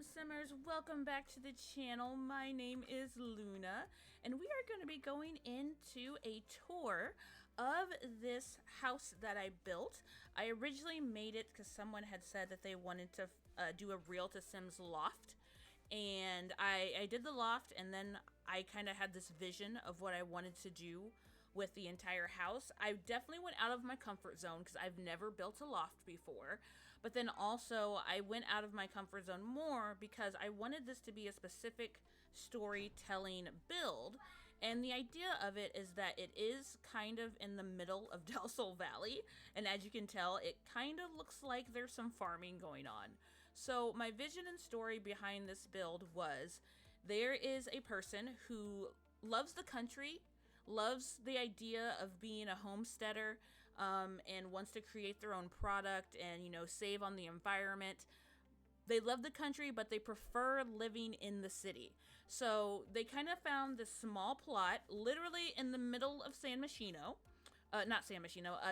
Simmers, welcome back to the channel. My name is Luna, and we are going to be going into a tour of this house that I built. I originally made it because someone had said that they wanted to do a Real to Sims loft, and I did the loft, and then I kind of had this vision of what I wanted to do with the entire house. I definitely went out of my comfort zone because I've never built a loft before. But then also I went out of my comfort zone more because I wanted this to be a specific storytelling build. And the idea of it is that it is kind of in the middle of Del Valley. And as you can tell, it kind of looks like there's some farming going on. So my vision and story behind this build was there is a person who loves the country, loves the idea of being a homesteader, and wants to create their own product and, save on the environment. They love the country, but they prefer living in the city. So they kind of found this small plot, literally in the middle of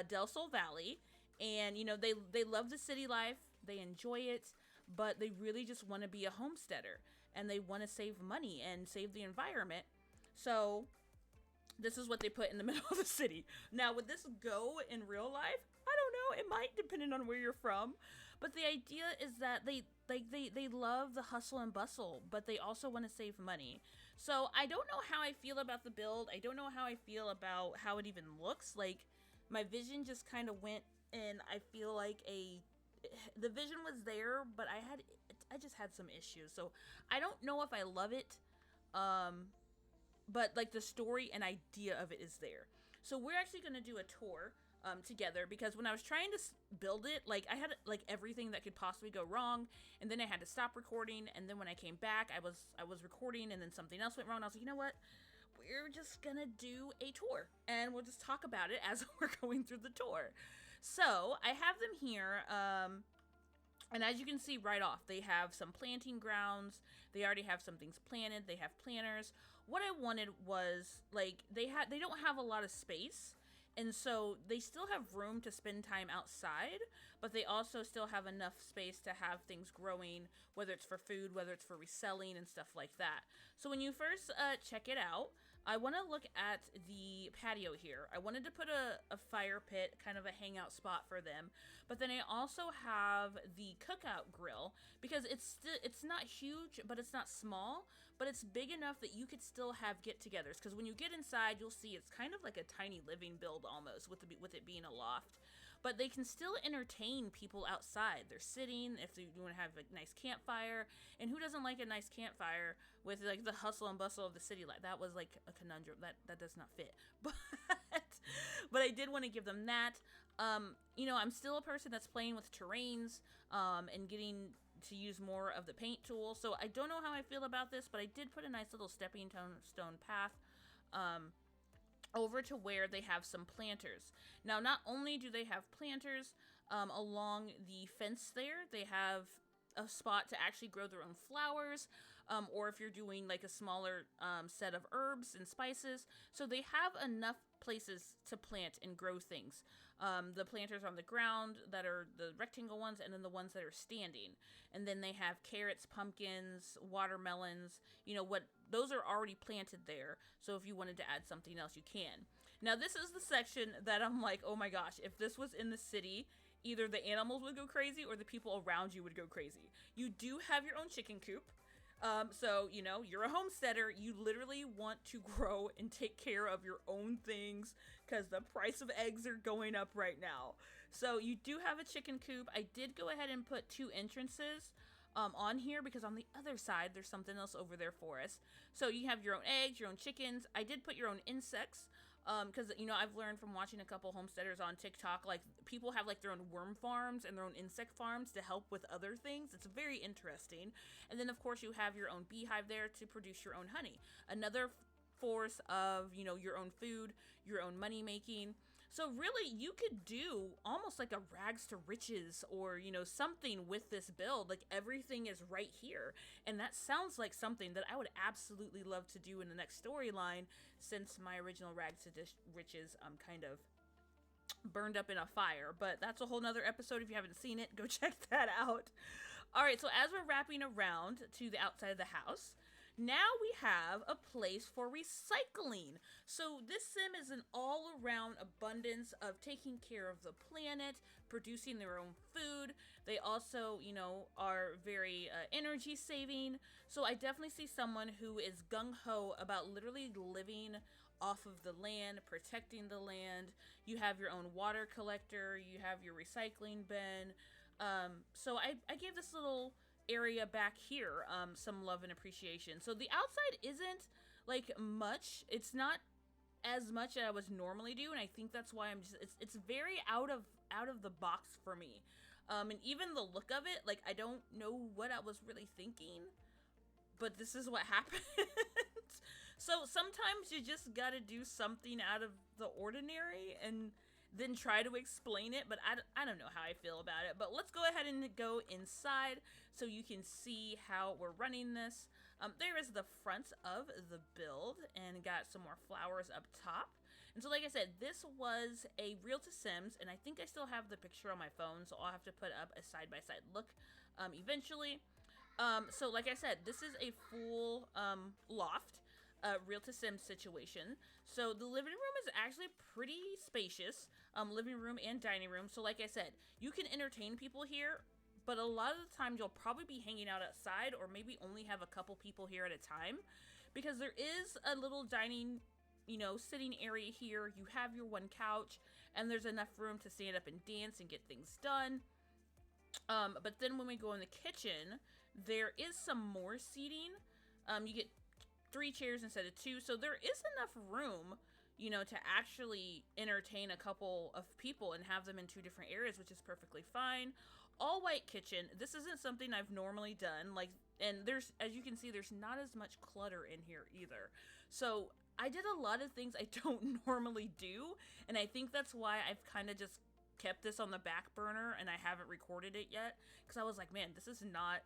Del Sol Valley. And, they love the city life, they enjoy it, but they really just want to be a homesteader and they want to save money and save the environment. So this is what they put in the middle of the city. Now, would this go in real life? I don't know. It might, depending on where you're from. But the idea is that they love the hustle and bustle, but they also want to save money. So I don't know how I feel about the build. I don't know how I feel about how it even looks. Like, my vision just kind of went, and I feel like the vision was there, but I just had some issues. So I don't know if I love it. But like the story and idea of it is there. So we're actually going to do a tour together, because when I was trying to build it, like I had like everything that could possibly go wrong, and then I had to stop recording, and then when I came back, I was recording, and then something else went wrong. I was like, you know what? We're just gonna do a tour, and we'll just talk about it as we're going through the tour. So I have them here. And as you can see right off, they have some planting grounds. They already have some things planted. They have planters. What I wanted was, like, they don't have a lot of space. And so they still have room to spend time outside, but they also still have enough space to have things growing, whether it's for food, whether it's for reselling and stuff like that. So when you first check it out, I want to look at the patio here. I wanted to put a fire pit, kind of a hangout spot for them, but then I also have the cookout grill, because it's not huge, but it's not small, but it's big enough that you could still have get-togethers, because when you get inside, you'll see it's kind of like a tiny living build almost, with it being a loft, but they can still entertain people outside. They're sitting, if you want to have a nice campfire, and who doesn't like a nice campfire with like the hustle and bustle of the city? Like, that was like a conundrum that does not fit, but I did want to give them that. I'm still a person that's playing with terrains and getting to use more of the paint tool, so I don't know how I feel about this, but I did put a nice little stepping stone path over to where they have some planters. Now, not only do they have planters along the fence there, they have a spot to actually grow their own flowers, or if you're doing like a smaller set of herbs and spices. So they have enough places to plant and grow things. The planters on the ground that are the rectangle ones, and then the ones that are standing. And then they have carrots, pumpkins, watermelons, those are already planted there. So if you wanted to add something else, you can. Now, this is the section that I'm like, oh my gosh, if this was in the city, either the animals would go crazy or the people around you would go crazy. You do have your own chicken coop. So, you're a homesteader. You literally want to grow and take care of your own things, because the price of eggs are going up right now. So you do have a chicken coop. I did go ahead and put 2 entrances on here, because on the other side, there's something else over there for us. So you have your own eggs, your own chickens. I did put your own insects, because, I've learned from watching a couple homesteaders on TikTok, like, people have, like, their own worm farms and their own insect farms to help with other things. It's very interesting. And then, of course, you have your own beehive there to produce your own honey. Another force of, your own food, your own money making. So really, you could do almost like a rags to riches, or, something with this build. Like, everything is right here. And that sounds like something that I would absolutely love to do in the next storyline, since my original rags to riches kind of burned up in a fire. But that's a whole nother episode. If you haven't seen it, go check that out. All right, so as we're wrapping around to the outside of the house, now we have a place for recycling. So this sim is an all-around abundance of taking care of the planet, producing their own food. They also, are very energy saving. So I definitely see someone who is gung-ho about literally living off of the land, protecting the land. You have your own water collector, you have your recycling bin. So I gave this little area back here some love and appreciation. So the outside isn't like much. It's not as much as I was normally do, and I think that's why it's very out of the box for me. And even the look of it, like I don't know what I was really thinking, but this is what happened. So sometimes you just gotta do something out of the ordinary and then try to explain it, but I don't know how I feel about it. But let's go ahead and go inside so you can see how we're running this. There is the front of the build, and got some more flowers up top. And so like I said, this was a Real to Sims, and I think I still have the picture on my phone, so I'll have to put up a side-by-side look eventually. So like I said, this is a full loft. Real to Sim situation. So the living room is actually pretty spacious, living room and dining room. So like I said, you can entertain people here, but a lot of the time you'll probably be hanging out outside, or maybe only have a couple people here at a time, because there is a little dining, sitting area here. You have your one couch, and there's enough room to stand up and dance and get things done. But then when we go in the kitchen, there is some more seating. You get 3 chairs instead of 2, so there is enough room, to actually entertain a couple of people and have them in 2 different areas, which is perfectly fine. All white kitchen. This isn't something I've normally done, and there's, as you can see, there's not as much clutter in here either. So I did a lot of things I don't normally do, and I think that's why I've kind of just kept this on the back burner and I haven't recorded it yet, because I was like, man, this is not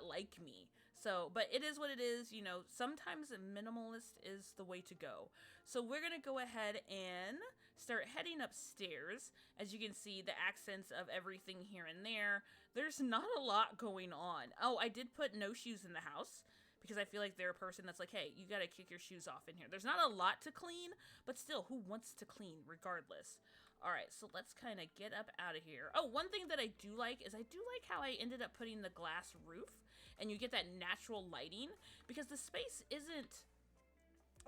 like me. So, but it is what it is, sometimes minimalist is the way to go. So we're going to go ahead and start heading upstairs. As you can see, the accents of everything here and there. There's not a lot going on. Oh, I did put no shoes in the house, because I feel like they're a person that's like, hey, you got to kick your shoes off in here. There's not a lot to clean, but still, who wants to clean regardless? All right, so let's kind of get up out of here. Oh, one thing that I do like is I do like how I ended up putting the glass roof, and you get that natural lighting, because the space isn't,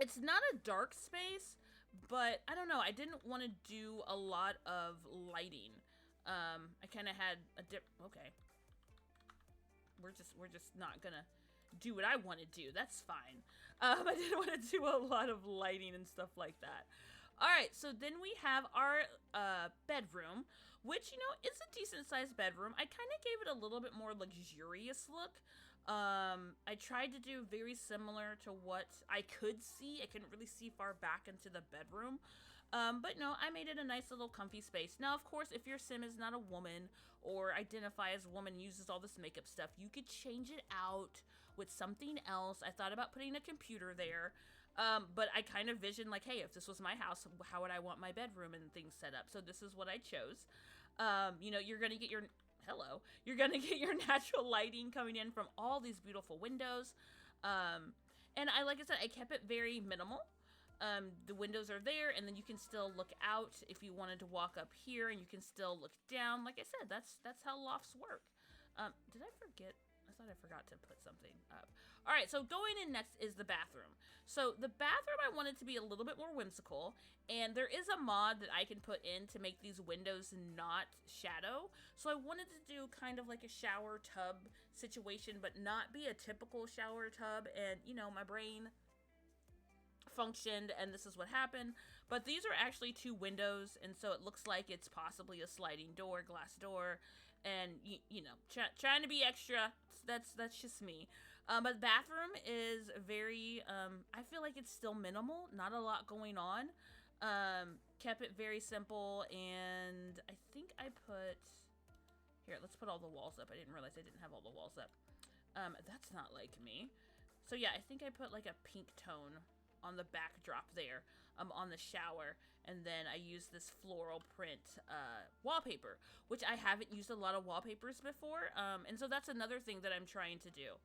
it's not a dark space, but I don't know, I didn't want to do a lot of lighting. I kind of had a okay. We're just not gonna do what I want to do. That's fine. I didn't want to do a lot of lighting and stuff like that. All right, so then we have our bedroom, which, is a decent-sized bedroom. I kind of gave it a little bit more luxurious look. I tried to do very similar to what I could see. I couldn't really see far back into the bedroom. But no, I made it a nice little comfy space. Now, of course, if your sim is not a woman or identify as a woman, uses all this makeup stuff, you could change it out with something else. I thought about putting a computer there. But I kind of visioned like, hey, if this was my house, how would I want my bedroom and things set up? So this is what I chose. You're going to get you're going to get your natural lighting coming in from all these beautiful windows. And like I said, I kept it very minimal. The windows are there, and then you can still look out if you wanted to walk up here, and you can still look down. Like I said, that's how lofts work. Did I forget? I thought I forgot to put something up. All right, so going in next is the bathroom. So the bathroom, I wanted to be a little bit more whimsical, and there is a mod that I can put in to make these windows not shadow. So I wanted to do kind of like a shower tub situation, but not be a typical shower tub, and, my brain functioned, and this is what happened. But these are actually 2 windows, and so it looks like it's possibly a sliding door, glass door, and trying to be extra. That's just me. But the bathroom is very I feel like it's still minimal, not a lot going on. Kept it very simple, and I think I put here, let's put all the walls up. I didn't realize I didn't have all the walls up. That's not like me. So yeah, I think I put like a pink tone on the backdrop there, on the shower. And then I used this floral print wallpaper, which I haven't used a lot of wallpapers before. And so that's another thing that I'm trying to do.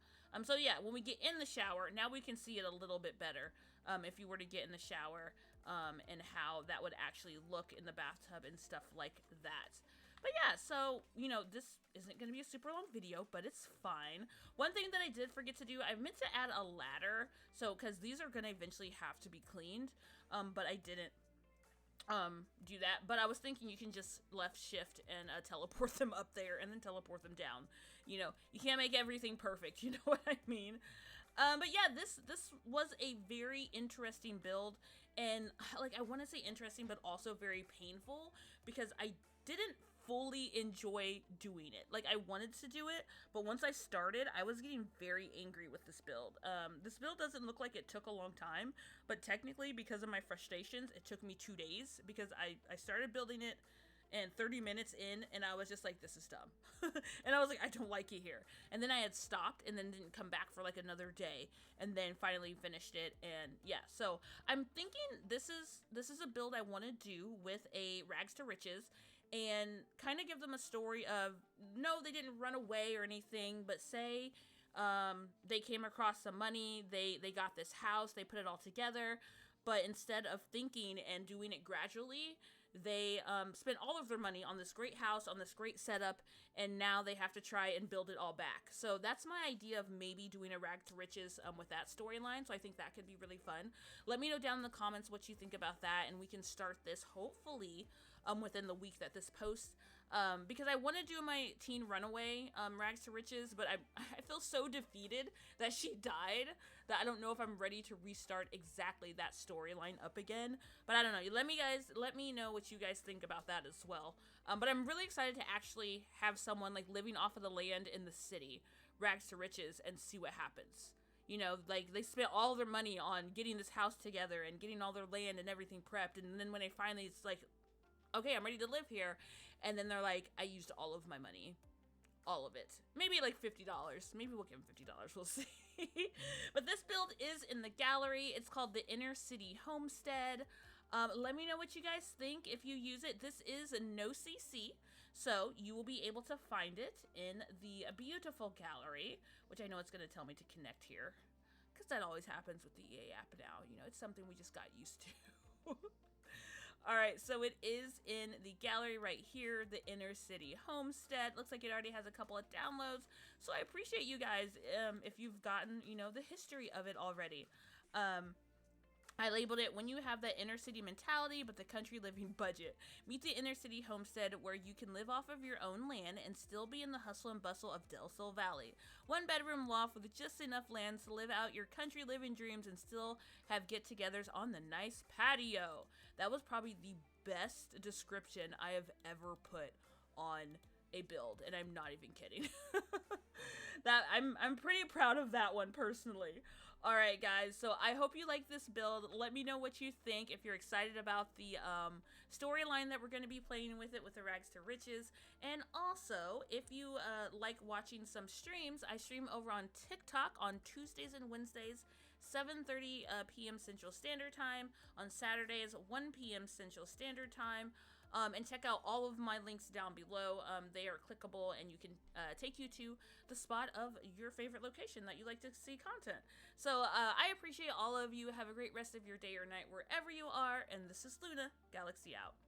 So yeah, when we get in the shower, now we can see it a little bit better. If you were to get in the shower, and how that would actually look in the bathtub and stuff like that. But yeah, so, you know, this isn't going to be a super long video, but it's fine. One thing that I did forget to do, I meant to add a ladder, so, because these are going to eventually have to be cleaned, but I didn't do that. But I was thinking you can just left shift and teleport them up there and then teleport them down. You know, you can't make everything perfect, you know what I mean? But yeah, this was a very interesting build, and like, I want to say interesting, but also very painful, because I didn't fully enjoy doing it. Like, I wanted to do it, but once I started, I was getting very angry with this build. This build doesn't look like it took a long time, but technically, because of my frustrations, it took me 2 days, because I started building it, and 30 minutes in, and I was just like, this is dumb. And I was like, I don't like it here. And then I had stopped, and then didn't come back for like another day, and then finally finished it. And yeah, so I'm thinking this is a build I want to do with a rags to riches, and kind of give them a story of, no, they didn't run away or anything, but say they came across some money, they got this house, they put it all together, but instead of thinking and doing it gradually, they spent all of their money on this great house, on this great setup, and now they have to try and build it all back. So that's my idea of maybe doing a rag to riches with that storyline. So I think that could be really fun. Let me know down in the comments what you think about that, and we can start this hopefully within the week that this posts. Because I want to do my teen runaway rags to riches, but I feel so defeated that she died that I don't know if I'm ready to restart exactly that storyline up again. But I don't know. Let me know what you guys think about that as well. But I'm really excited to actually have someone like living off of the land in the city, rags to riches, and see what happens. You know, like, they spent all their money on getting this house together and getting all their land and everything prepped, and then when they finally, it's like, okay, I'm ready to live here. And then they're like, I used all of my money. All of it. Maybe like $50. Maybe we'll give them $50. We'll see. But this build is in the gallery. It's called the Inner City Homestead. Let me know what you guys think if you use it. This is a no CC, so you will be able to find it in the beautiful gallery, which I know it's going to tell me to connect here, because that always happens with the EA app now. You know, it's something we just got used to. Alright, so it is in the gallery right here, the Inner City Homestead. Looks like it already has a couple of downloads, so I appreciate you guys if you've gotten, you know, the history of it already. I labeled it When You Have That Inner City Mentality But the Country Living Budget. Meet the Inner City Homestead, where you can live off of your own land and still be in the hustle and bustle of Del Sol Valley. One bedroom loft with just enough land to live out your country living dreams and still have get-togethers on the nice patio. That was probably the best description I have ever put on a build, and I'm not even kidding. I'm pretty proud of that one personally. Alright guys, so I hope you like this build. Let me know what you think, if you're excited about the storyline that we're going to be playing with it with the Rags to Riches. And also, if you like watching some streams, I stream over on TikTok on Tuesdays and Wednesdays, 7:30 p.m. Central Standard Time. On Saturdays, 1 p.m. Central Standard Time. And check out all of my links down below. They are clickable, and you can take you to the spot of your favorite location that you like to see content. So I appreciate all of you. Have a great rest of your day or night wherever you are. And this is Luna, Galaxy out.